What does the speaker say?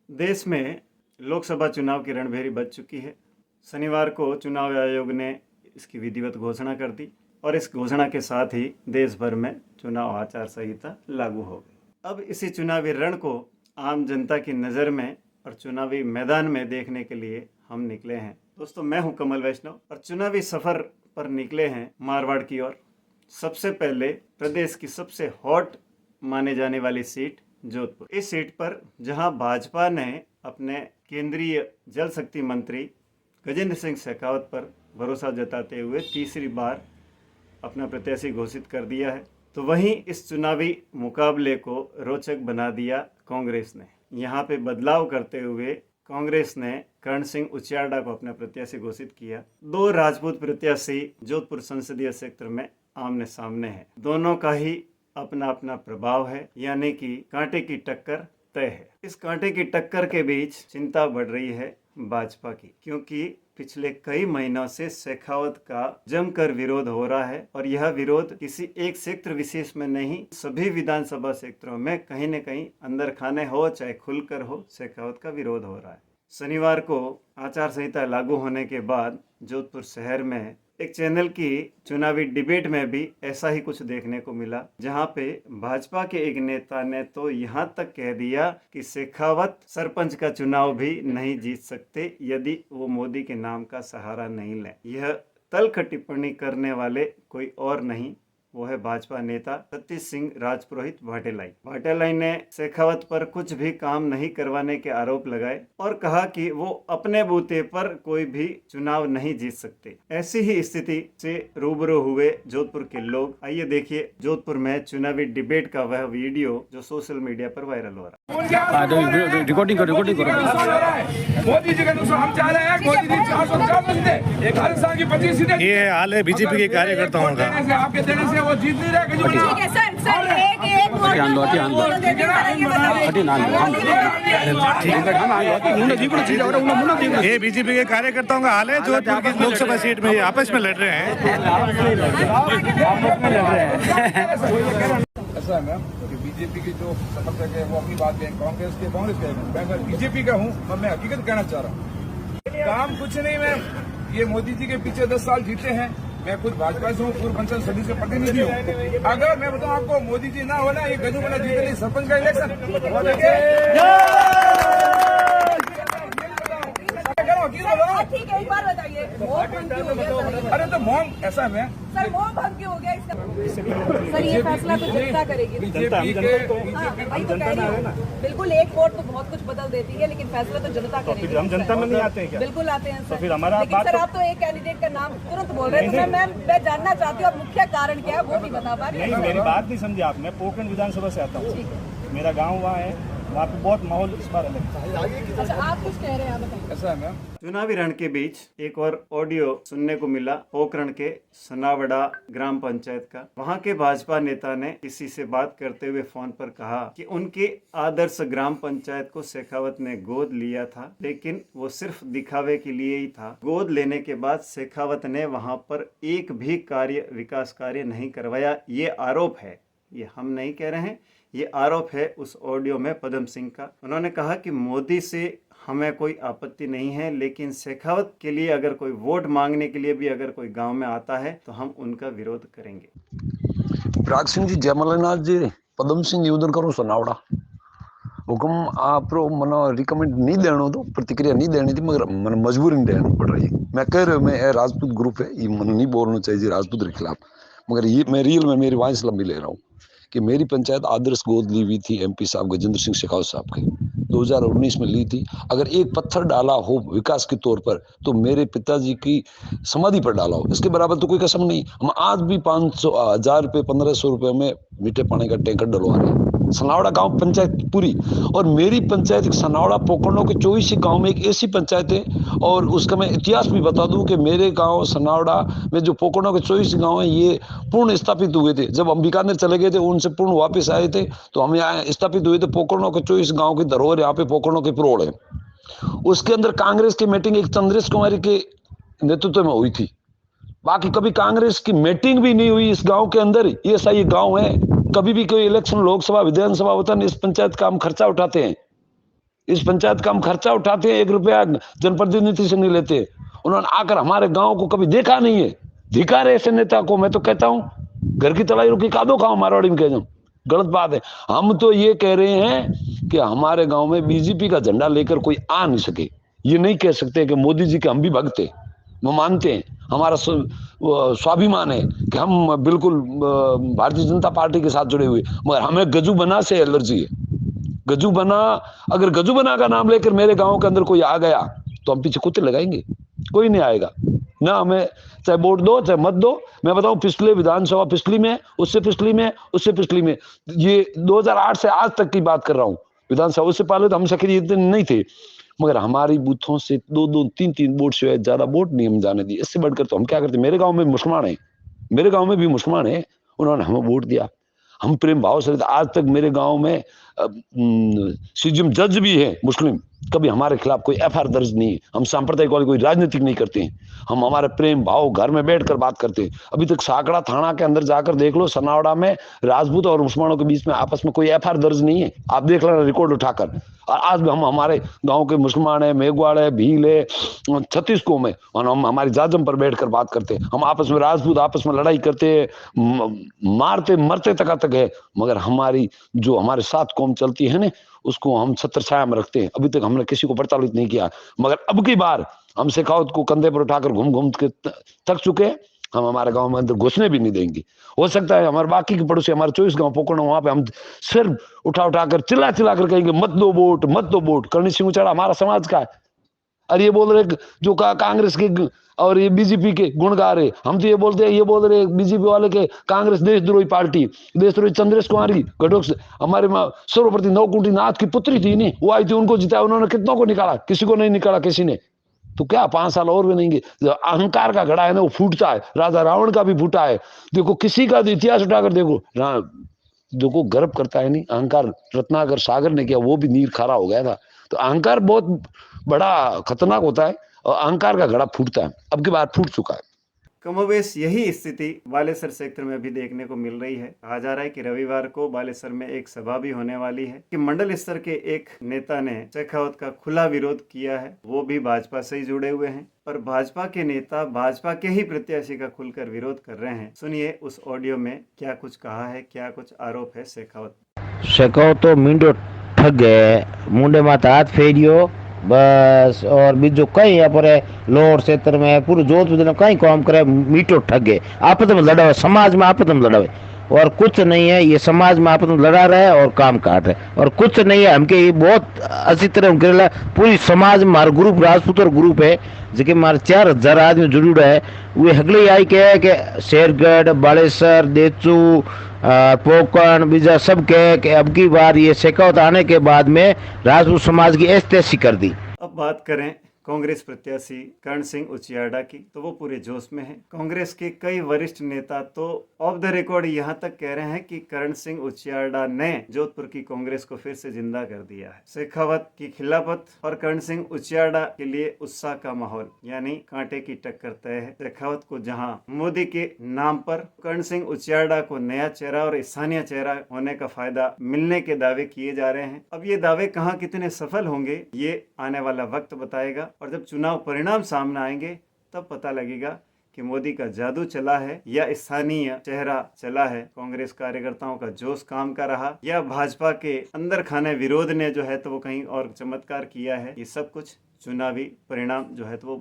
देश में लोकसभा चुनाव की रणभेरी बज चुकी है। शनिवार को चुनाव आयोग ने इसकी विधिवत घोषणा कर दी और इस घोषणा के साथ ही देश भर में चुनाव आचार संहिता लागू हो गई। अब इसी चुनावी रण को आम जनता की नज़र में और चुनावी मैदान में देखने के लिए हम निकले हैं। दोस्तों, मैं हूं कमल वैष्णव और चुनावी सफर पर निकले हैं मारवाड़ की ओर। सबसे पहले प्रदेश की सबसे हॉट माने जाने वाली सीट जोधपुर। इस सीट पर जहां भाजपा ने अपने केंद्रीय जल शक्ति मंत्री गजेंद्र सिंह शेखावत पर भरोसा जताते हुए तीसरी बार अपना प्रत्याशी घोषित कर दिया है, तो वहीं इस चुनावी मुकाबले को रोचक बना दिया कांग्रेस ने। यहां पे बदलाव करते हुए कांग्रेस ने कर्ण सिंह उचियाडा को अपना प्रत्याशी घोषित किया। दो राजपूत प्रत्याशी जोधपुर संसदीय क्षेत्र में आमने सामने हैं। दोनों का ही अपना अपना प्रभाव है, यानी कि कांटे की टक्कर तय है। इस कांटे की टक्कर के बीच चिंता बढ़ रही है भाजपा की, क्योंकि पिछले कई महीनों से शेखावत का जमकर विरोध हो रहा है और यह विरोध किसी एक क्षेत्र विशेष में नहीं, सभी विधानसभा क्षेत्रों में कहीं न कहीं अंदर खाने हो चाहे खुलकर हो, शेखावत का विरोध हो रहा है। शनिवार को आचार संहिता लागू होने के बाद जोधपुर शहर में एक चैनल की चुनावी डिबेट में भी ऐसा ही कुछ देखने को मिला, जहां पे भाजपा के एक नेता ने तो यहां तक कह दिया कि शेखावत सरपंच का चुनाव भी नहीं जीत सकते यदि वो मोदी के नाम का सहारा नहीं लें। यह तल्ख टिप्पणी करने वाले कोई और नहीं, वो है भाजपा नेता सतीश सिंह राजपुरोहित भाटेलाई ने शेखावत पर कुछ भी काम नहीं करवाने के आरोप लगाए और कहा कि वो अपने बूते पर कोई भी चुनाव नहीं जीत सकते। ऐसी ही स्थिति से रूबरू हुए जोधपुर के लोग। आइए देखिए जोधपुर में चुनावी डिबेट का वह वीडियो जो सोशल मीडिया पर वायरल हो रहा है। रिकॉर्डिंग करो। मोदी जी के अनुसार हम चाह रहे हैं मोदी जी 450 सीटें, एक हर साल की 25 सीटें। ये हाल है बीजेपी के कार्यकर्ताओं का। आपके देने से वो जीत नहीं रहे। ठीक है सर, एक ये बीजेपी के कार्यकर्ताओं का हाल है जो लोकसभा सीट में आपस में लड़ रहे हैं। ऐसा है मैम कि बीजेपी के जो समर्थक है वो अपनी बात कहें, कांग्रेस के मैं अगर बीजेपी का हूँ, मैं हकीकत कहना चाह रहा हूँ। काम कुछ नहीं मैम, ये मोदी जी के पीछे 10 साल जीते हैं। मैं खुद भाजपा से हूँ, पूर्व पंचायत समिति से प्रतिनिधि हूँ। अगर मैं बताऊँ आपको, मोदी जी ना होना ये गजू बना जीते नहीं सरपंच का इलेक्शन। ठीक है, एक बार बताइए, मोह भंग क्यों हो गया? अरे तो मोम ऐसा है मैम, सर मोह भंग क्यों हो गया इसका? सर ये फैसला तो जनता करेगी। बीजेपी वही तो कह रही हूँ। बिल्कुल, एक वोट तो बहुत कुछ बदल देती है, लेकिन फैसला तो जनता करेगी। हम जनता में नहीं आते हैं क्या? बिल्कुल आते हैं सर। फिर हमारा लेकिन सर आप तो एक कैंडिडेट का नाम तुरंत बोल रहे हैं, तो मैं जानना चाहती हूँ मुख्य कारण क्या है, वो नहीं बता पा रही। नहीं, मेरी बात नहीं समझी आपने। पोखरण विधानसभा से आता हूँ, मेरा गाँव वहाँ है, वहाँ पे बहुत माहौल इस बार अलग है। अच्छा, आप कुछ कह रहे हैं, आप बताइए। ऐसा है मैम। चुनावी रण के बीच एक और ऑडियो सुनने को मिला पोखरण के सनावड़ा ग्राम पंचायत का। वहां के भाजपा नेता ने किसी से बात करते हुए फोन पर कहा कि उनके आदर्श ग्राम पंचायत को शेखावत ने गोद लिया था, लेकिन वो सिर्फ दिखावे के लिए ही था। गोद लेने के बाद शेखावत ने वहां पर एक भी विकास कार्य नहीं करवाया। ये आरोप है, ये हम नहीं कह रहे हैं, ये आरोप है उस ऑडियो में पदम सिंह का। उन्होंने कहा कि मोदी से हमें कोई आपत्ति नहीं है, लेकिन शेखावत के लिए अगर कोई वोट मांगने के लिए भी अगर कोई गांव में आता है तो हम उनका विरोध करेंगे। प्राग सिंह जी जयमलनाथ जी पदम सिंह निवेदन करूं सनावड़ा हुक्म आप मनो रिकमेंड नहीं देनो तो प्रतिक्रिया नहीं देनी थी, मगर मन मजबूरी नहीं देनी पड़ रही। मैं कह रहा हूँ मैं राजपूत ग्रुप है, ये मन नहीं बोलना चाहिए राजपूत के खिलाफ, मगर ये मैं रियल में मेरी वॉइस लंबी ले रहा हूँ कि मेरी पंचायत आदर्श गोद ली हुई थी एमपी साहब गजेंद्र सिंह शेखावत साहब की, 2019 में ली थी। अगर एक पत्थर डाला हो विकास के तौर पर तो मेरे पिताजी की समाधि पर डाला हो, इसके बराबर तो कोई कसम नहीं। हम आज भी 500 1000 रुपये 1500 रुपये में मीठे पानी का टैंकर डलवा रहे हैं। सनावड़ा गांव पंचायत पूरी, और मेरी पंचायत सनावड़ा पोखरणों के 24 गांव में एक ऐसी पंचायत है। और उसका मैं इतिहास भी बता दूं कि मेरे गांव सनावड़ा में जो पोखरणों के 24 गांव हैं ये पूर्ण स्थापित हुए थे। जब हम बीकानेर चले गए थे उनसे पूर्ण वापस आए थे तो हम यहाँ स्थापित हुए थे। पोखरणों के 24 गांव की धरोहर यहाँ पे पोखरणों के प्रोड़ है। उसके अंदर कांग्रेस की मीटिंग एक चंद्रेश कुमारी के नेतृत्व में हुई थी, बाकी कभी कांग्रेस की मीटिंग भी नहीं हुई इस गांव के अंदर। ये सही गांव है, कभी भी कोई इलेक्शन लोकसभा विधानसभा होता है इस पंचायत का हम खर्चा उठाते हैं। इस पंचायत का हम खर्चा उठाते हैं, 1 रुपया जनप्रतिनिधि से नहीं लेते। उन्होंने आकर हमारे गांव को कभी देखा नहीं है। धिक्कार है ऐसे नेता को। मैं तो कहता हूं घर की तलाई रुकी कादो खाओ, मारवाड़ी में कह जाऊं, गलत बात है। हम तो ये कह रहे हैं कि हमारे गांव में बीजेपी का झंडा लेकर कोई आ नहीं सके। ये नहीं कह सकते कि मोदी जी के हम भी भक्त हैं, वो मानते हैं, हमारा स्वाभिमान है कि हम बिल्कुल भारतीय जनता पार्टी के साथ जुड़े हुए, मगर हमें गजू बना से एलर्जी है। गजू बना, अगर गजू बना का नाम लेकर मेरे गांव के अंदर कोई आ गया तो हम पीछे कुत्ते लगाएंगे, कोई नहीं आएगा ना। हमें चाहे वोट दो चाहे मत दो। मैं बताऊं पिछले विधानसभा, पिछली में, उससे पिछली में, उससे पिछली में, ये 2008 से आज तक की बात कर रहा हूं विधानसभा। उससे पहले तो हम सक्रिय इतने नहीं थे, मगर हमारी बूथों से 2-2, 3-3 वोट से ज्यादा वोट नहीं हम जाने दिए। इससे बढ़कर तो हम क्या करते। मेरे गांव में मुसलमान है, मेरे गांव में भी मुसलमान है, उन्होंने हमें वोट दिया, हम प्रेम भाव से। आज तक मेरे गांव में सीजीएम जज भी है मुस्लिम, कभी हमारे खिलाफ कोई एफआईआर दर्ज नहीं है। हम सांप्रदायिक वाले कोई राजनीतिक नहीं करते हैं, हम हमारे प्रेम भाव घर में बैठकर बात करते हैं। अभी तक साकड़ा थाना के अंदर जाकर देख लो, सनावड़ा में राजपूत और मुसलमानों के बीच में आपस में कोई एफआईआर दर्ज नहीं है, आप देख लेना रिकॉर्ड उठाकर। और आज भी हम हमारे गांव के मुसलमान है, मेघवाड़ है, भील है, 36 कौम है, और हम हमारी जाजम पर बैठकर बात करते हैं। हम आपस में राजपूत आपस में लड़ाई करते हैं, मारते मरते तक है, मगर हमारी जो हमारे साथ कौम चलती है ना, उसको हम छत्र छाया में रखते हैं। अभी तक हमने किसी को प्रताड़ित नहीं किया, मगर अब की बार हम शेखावत को कंधे पर उठाकर घूम घूम के थक चुके हैं। हम हमारे गांव में अंदर घुसने भी नहीं देंगे। हो सकता है हमारे बाकी के पड़ोसी, हमारे 24 गांव पोकरण, वहां पे हम सिर उठाकर चिल्ला कर कहेंगे मत दो वोट, मत दो वोट। करणी सिंह उचाड़ा हमारा समाज का है, और ये बोल रहे जो कांग्रेस के और ये बीजेपी के गुण गा रहे। हम तो ये बोलते हैं, ये बोल रहे बीजेपी वाले के कांग्रेस देशद्रोही पार्टी, देशद्रोही। चंद्रेश कुमारी घटोक हमारे सर्वप्रति नवकुंठी नाथ की पुत्री थी नहीं, वो आई थी, उनको जिताया, उन्होंने कितनों को निकाला, किसी को नहीं निकाला किसी ने। तो क्या 5 साल और बनेंगे। जो अहंकार का घड़ा है ना वो फूटता है, राजा रावण का भी फूटा है। देखो किसी का इतिहास उठाकर देखो, देखो गर्व करता है नहीं अहंकार। रत्नाकर सागर ने किया, वो भी नीर खारा हो गया था। तो अहंकार बहुत बड़ा खतरनाक होता है और अहंकार का घड़ा फूटता है। अब की बार फूट चुका है। कमोबेश यही स्थिति बालेसर सेक्टर में भी देखने को मिल रही है। कहा जा रहा है कि रविवार को बालेसर में एक सभा भी होने वाली है कि मंडल स्तर के एक नेता ने शेखावत का खुला विरोध किया है, वो भी भाजपा से ही जुड़े हुए हैं, और भाजपा के नेता भाजपा के ही प्रत्याशी का खुलकर विरोध कर रहे हैं। सुनिए उस ऑडियो में क्या कुछ कहा है, क्या कुछ आरोप है शेखावत तो मींडो ठग है, मुंडे माता हाथ फेरियो बस, और बीजो कई यहाँ पर लोअर क्षेत्र में पूरे जोधपुर में कई काम करे, मीठो ठग है। आपस में लड़ावे, समाज में आपस में लड़ावे, और कुछ नहीं है। ये समाज में आपस में लड़ा रहे और काम काट रहे, और कुछ नहीं है। हमके ये बहुत अच्छी तरह करेला। पूरी समाज में हमारा ग्रुप राजपूत और ग्रुप है, जेके हमारे 4000 आदमी जुड़े है। वे हगले आई के शेरगढ़, बालेसर, देचू, पोकरण, बीजा सब के अब की बार ये शेखावत आने के बाद में राजपूत समाज की ऐसी तैसी कर दी। अब बात करें कांग्रेस प्रत्याशी करण सिंह उचियाड़ा की, तो वो पूरे जोश में है। कांग्रेस के कई वरिष्ठ नेता तो ऑफ द रिकॉर्ड यहाँ तक कह रहे हैं कि करण सिंह उचियाड़ा ने जोधपुर की कांग्रेस को फिर से जिंदा कर दिया है। शेखावत की खिलाफत और करण सिंह उचियाड़ा के लिए उत्साह का माहौल, यानी कांटे की टक्कर तय है। शेखावत को जहां मोदी के नाम पर करण सिंह उचियाड़ा को नया चेहरा और स्थानीय चेहरा होने का फायदा मिलने के दावे किए जा रहे हैं। अब ये दावे कहाँ कितने सफल होंगे ये आने वाला वक्त बताएगा, और जब चुनाव परिणाम सामने आएंगे तब पता लगेगा कि मोदी का जादू चला है या स्थानीय चेहरा चला है, कांग्रेस कार्यकर्ताओं का जोश काम का रहा, या भाजपा के अंदर खाने विरोध ने जो है तो वो कहीं और चमत्कार किया है। ये सब कुछ चुनावी परिणाम जो है तो वो